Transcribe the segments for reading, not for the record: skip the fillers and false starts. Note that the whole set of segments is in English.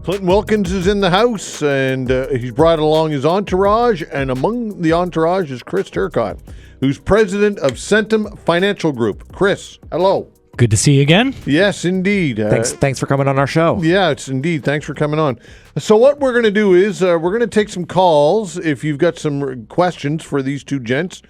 Clinton Wilkins is in the house, and he's brought along his entourage, and among the entourage is Chris Turcotte, who's president of CENTUM Financial Group. Chris, hello. Good to see you again. Yes, indeed. Thanks for coming on our show. Yeah, it's indeed. Thanks for coming on. So what we're going to do is we're going to take some calls if you've got some questions for these two gents.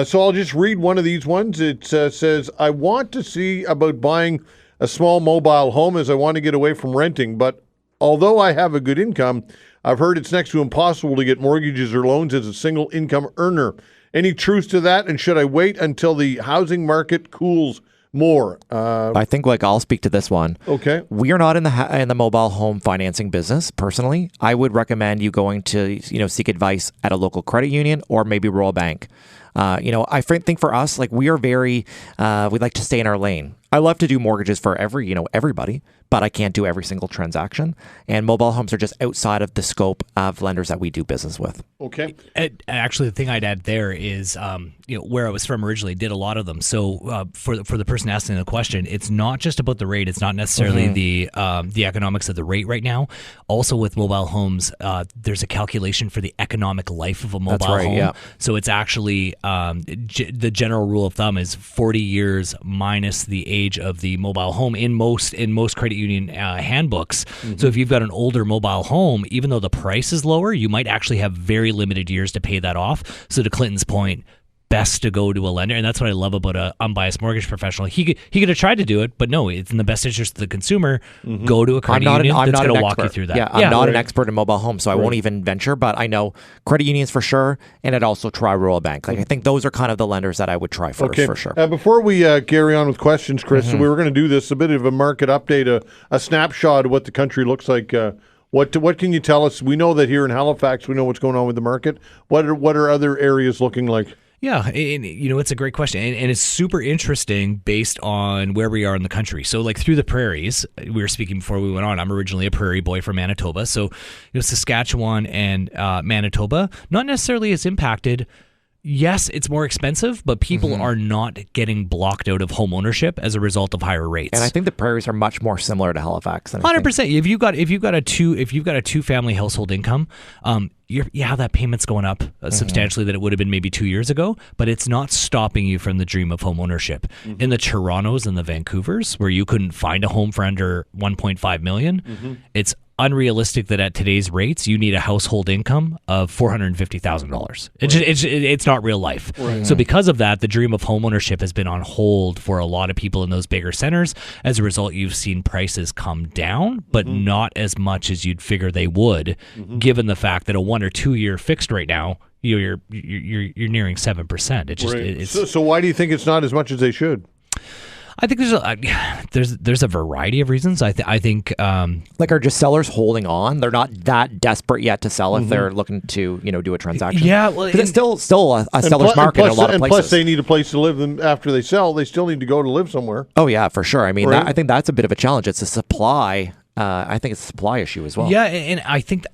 So I'll just read one of these ones. It says, I want to see about buying a small mobile home as I want to get away from renting, but although I have a good income, I've heard it's next to impossible to get mortgages or loans as a single income earner. Any truth to that? And should I wait until the housing market cools more? I think I'll speak to this one. Okay. We are not in the mobile home financing business. Personally, I would recommend you going to seek advice at a local credit union or maybe rural bank. I think for us, we are very we like to stay in our lane. I love to do mortgages for everybody, but I can't do every single transaction. And mobile homes are just outside of the scope of lenders that we do business with. Okay. Actually, the thing I'd add there is, where I was from originally, did a lot of them. So for the person asking the question, it's not just about the rate. It's not necessarily the economics of the rate right now. Also with mobile homes, there's a calculation for the economic life of a mobile home. Yeah. So it's actually the general rule of thumb is 40 years minus the age of the mobile home in most credit union handbooks. So if you've got an older mobile home, even though the price is lower, you might actually have very limited years to pay that off. So to Clinton's point, best to go to a lender, and that's what I love about an unbiased mortgage professional. He could have tried to do it, but no, it's in the best interest of the consumer. Go to a credit union that's going to walk you through that. Yeah, I'm not an expert in mobile homes, so I won't even venture, but I know credit unions for sure, and I'd also try rural bank. I think those are kind of the lenders that I would try first, for sure. Before we carry on with questions, Chris, so we were going to do this, a bit of a market update, a snapshot of what the country looks like. What can you tell us? We know that here in Halifax, we know what's going on with the market. What are other areas looking like? Yeah, and it's a great question, and it's super interesting based on where we are in the country. So, through the prairies, we were speaking before we went on. I'm originally a prairie boy from Manitoba, so Saskatchewan and Manitoba not necessarily as impacted. Yes, it's more expensive, but people are not getting blocked out of home ownership as a result of higher rates. And I think the prairies are much more similar to Halifax. 100%. If you've got a two family household income, that payment's going up substantially that it would have been maybe 2 years ago, but it's not stopping you from the dream of home ownership. In the Torontos and the Vancouvers, where you couldn't find a home for under $1.5 million, it's unrealistic that at today's rates you need a household income of $450,000. It's not real life. Right. So because of that, the dream of home ownership has been on hold for a lot of people in those bigger centers. As a result, you've seen prices come down, but not as much as you'd figure they would, given the fact that a 1 or 2 year fixed right now, you're nearing 7%. So why do you think it's not as much as they should? I think there's a variety of reasons. I think are just sellers holding on? They're not that desperate yet to sell if they're looking to do a transaction. Yeah, well, it's still a seller's market in a lot of places. And plus, they need a place to live. And after they sell, they still need to go to live somewhere. Oh yeah, for sure. I mean, I think that's a bit of a challenge. It's a supply. I think it's a supply issue as well. Yeah, and I think.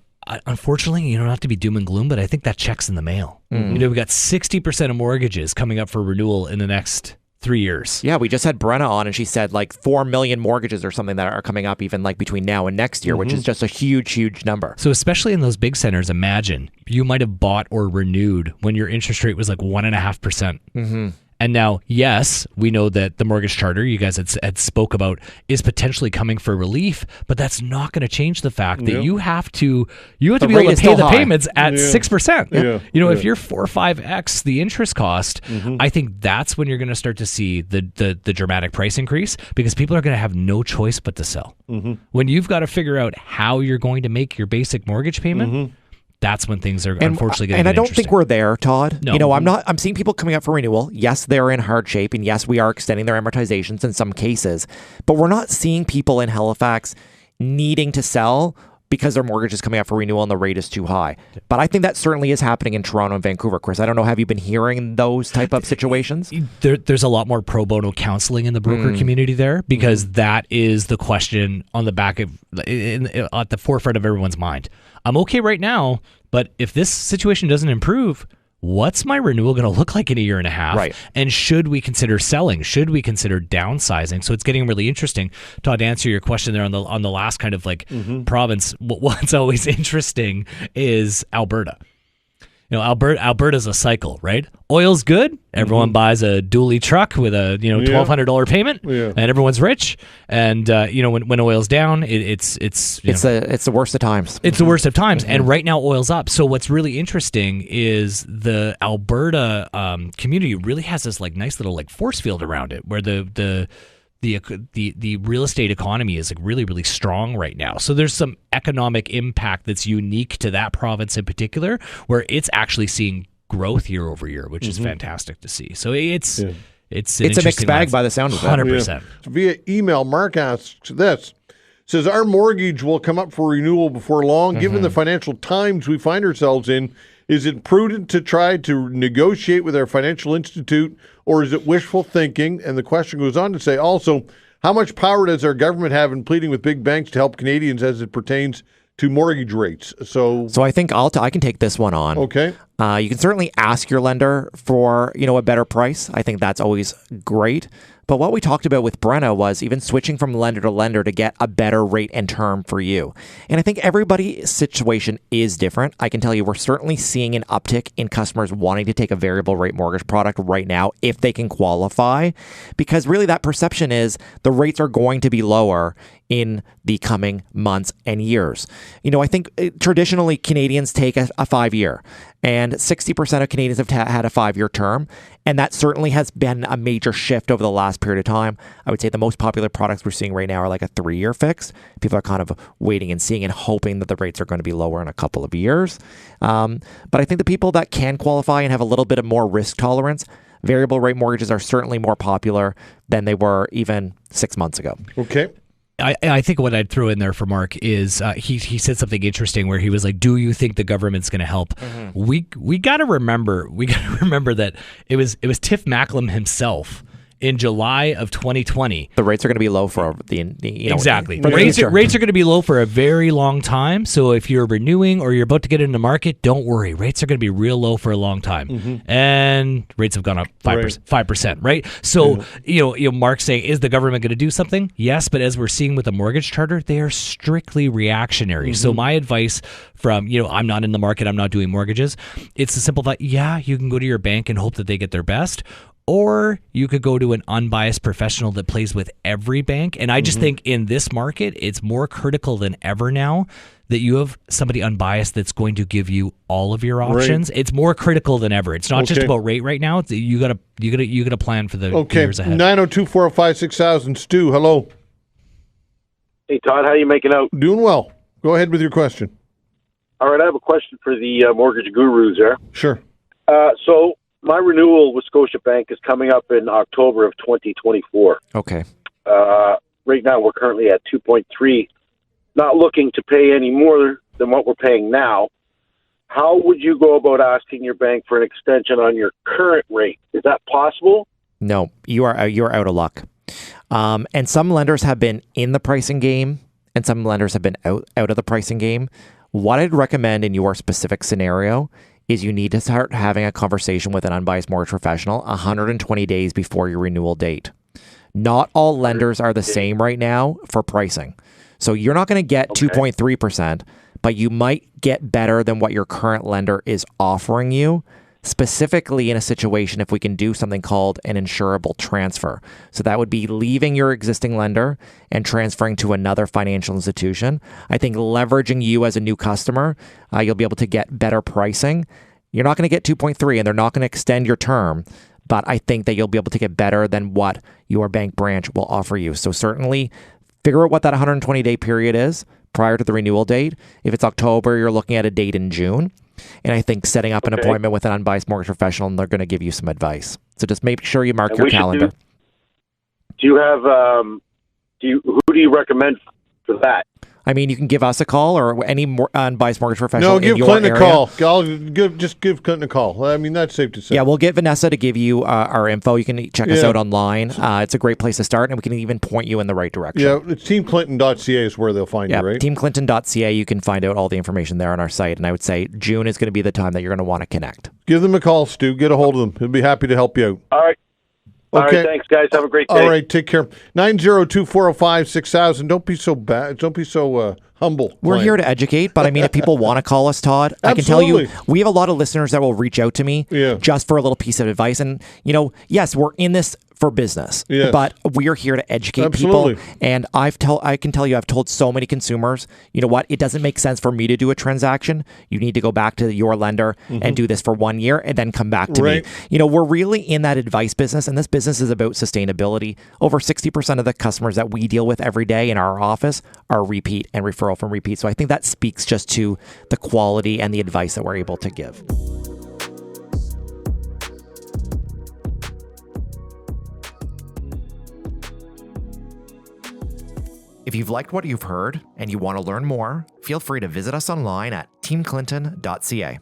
Unfortunately, you don't have to be doom and gloom, but I think that check's in the mail. We've got 60% of mortgages coming up for renewal in the next 3 years. Yeah, we just had Brenna on, and she said 4 million mortgages or something that are coming up even between now and next year, which is just a huge number. So especially in those big centers, imagine you might have bought or renewed when your interest rate was 1.5%. And now, yes, we know that the mortgage charter you guys had spoke about is potentially coming for relief, but that's not going to change the fact that you have to be able to pay the payments at 6%. If you're 4 or 5x the interest cost, I think that's when you're going to start to see the dramatic price increase, because people are going to have no choice but to sell. When you've got to figure out how you're going to make your basic mortgage payment. That's when things are unfortunately going to get interesting. And I don't think we're there, Todd. No. I'm seeing people coming up for renewal. Yes, they're in hard shape, and yes, we are extending their amortizations in some cases, but we're not seeing people in Halifax needing to sell because their mortgage is coming up for renewal and the rate is too high. But I think that certainly is happening in Toronto and Vancouver, Chris. I don't know, have you been hearing those type of situations? There's a lot more pro bono counseling in the broker community there, because that is the question on the back of, at the forefront of everyone's mind. I'm okay right now, but if this situation doesn't improve, what's my renewal going to look like in a year and a half? Right. And should we consider selling? Should we consider downsizing? So it's getting really interesting. Todd, to answer your question there on the last kind of like province, what's always interesting is Alberta. Alberta's a cycle, right? Oil's good. Everyone buys a dually truck with a $1,200 payment, and everyone's rich. And when oil's down, it's the worst of times. It's the worst of times. And right now, oil's up. So what's really interesting is the Alberta community really has this like nice little like force field around it, where the real estate economy is like really, really strong right now. So there's some economic impact that's unique to that province in particular, where it's actually seeing growth year over year, which is fantastic to see. So it's a mixed bag by the sound of it. 100%. Via email, Mark asks this. Says, our mortgage will come up for renewal before long. Given the financial times we find ourselves in, is it prudent to try to negotiate with our financial institute, or is it wishful thinking? And the question goes on to say also, how much power does our government have in pleading with big banks to help Canadians as it pertains to mortgage rates? So I think I can take this one on. Okay. You can certainly ask your lender for, a better price. I think that's always great. But what we talked about with Brenna was even switching from lender to lender to get a better rate and term for you. And I think everybody's situation is different. I can tell you we're certainly seeing an uptick in customers wanting to take a variable rate mortgage product right now if they can qualify, because really that perception is the rates are going to be lower in the coming months and years. I think traditionally Canadians take a 5-year, and 60% of Canadians have had a 5-year term. And that certainly has been a major shift over the last period of time. I would say the most popular products we're seeing right now are like a 3-year fixed. People are kind of waiting and seeing and hoping that the rates are going to be lower in a couple of years. But I think the people that can qualify and have a little bit of more risk tolerance, variable rate mortgages are certainly more popular than they were even 6 months ago. Okay. I think what I'd throw in there for Mark is he said something interesting where he was like, "Do you think the government's going to help?" We got to remember that it was Tiff Macklem himself in July of 2020. The rates are going to be low for exactly. Rates are going to be low for a very long time. So if you're renewing or you're about to get into the market, don't worry. Rates are going to be real low for a long time, and rates have gone up 5%. Right. So Mark's saying, is the government going to do something? Yes, but as we're seeing with the mortgage charter, they are strictly reactionary. So my advice from I'm not in the market, I'm not doing mortgages. It's the simple thought. Yeah, you can go to your bank and hope that they get their best. Or you could go to an unbiased professional that plays with every bank. And I just think in this market, it's more critical than ever now that you have somebody unbiased that's going to give you all of your options. It's more critical than ever. It's not just about rate right now. It's, you gotta plan for the years ahead. 902-405-6000. Stu, hello. Hey, Todd, how you making out? Doing well. Go ahead with your question. All right, I have a question for the mortgage gurus there. Sure. So my renewal with Scotiabank is coming up in October of 2024. Okay. Right now, we're currently at 2.3, not looking to pay any more than what we're paying now. How would you go about asking your bank for an extension on your current rate? Is that possible? No, you're out of luck. And some lenders have been in the pricing game, and some lenders have been out of the pricing game. What I'd recommend in your specific scenario is you need to start having a conversation with an unbiased mortgage professional 120 days before your renewal date. Not all lenders are the same right now for pricing. So you're not going to get 2.3%, but you might get better than what your current lender is offering you, specifically in a situation if we can do something called an insurable transfer. So that would be leaving your existing lender and transferring to another financial institution. I think leveraging you as a new customer, you'll be able to get better pricing. You're not going to get 2.3 and they're not going to extend your term, but I think that you'll be able to get better than what your bank branch will offer you. So certainly figure out what that 120-day period is prior to the renewal date. If it's October, you're looking at a date in June. And I think setting up an appointment with an unbiased mortgage professional, and they're going to give you some advice. So just make sure you mark your calendar. Do you have, who do you recommend for that? I mean, you can give us a call or any unbiased mortgage professional No, in give your Clinton area. a call. Just give Clinton a call. I mean, that's safe to say. Yeah, we'll get Vanessa to give you our info. You can check us out online. It's a great place to start, and we can even point you in the right direction. Yeah, it's teamclinton.ca is where they'll find you, right? Teamclinton.ca. You can find out all the information there on our site, and I would say June is going to be the time that you're going to want to connect. Give them a call, Stu. Get a hold of them. They'll be happy to help you out. All right. Okay. All right, thanks, guys. Have a great day. All right, take care. 902-405-6000. Don't be so bad. Don't be so humble. We're here to educate, but I mean, if people want to call us, Todd, I can tell you, we have a lot of listeners that will reach out to me just for a little piece of advice. And, yes, we're in this for business, but we are here to educate people. And I can tell you, I've told so many consumers, you know what, it doesn't make sense for me to do a transaction. You need to go back to your lender and do this for 1 year and then come back to me. We're really in that advice business, and this business is about sustainability. Over 60% of the customers that we deal with every day in our office are repeat and referral from repeat. So I think that speaks just to the quality and the advice that we're able to give. If you've liked what you've heard and you want to learn more, feel free to visit us online at teamclinton.ca.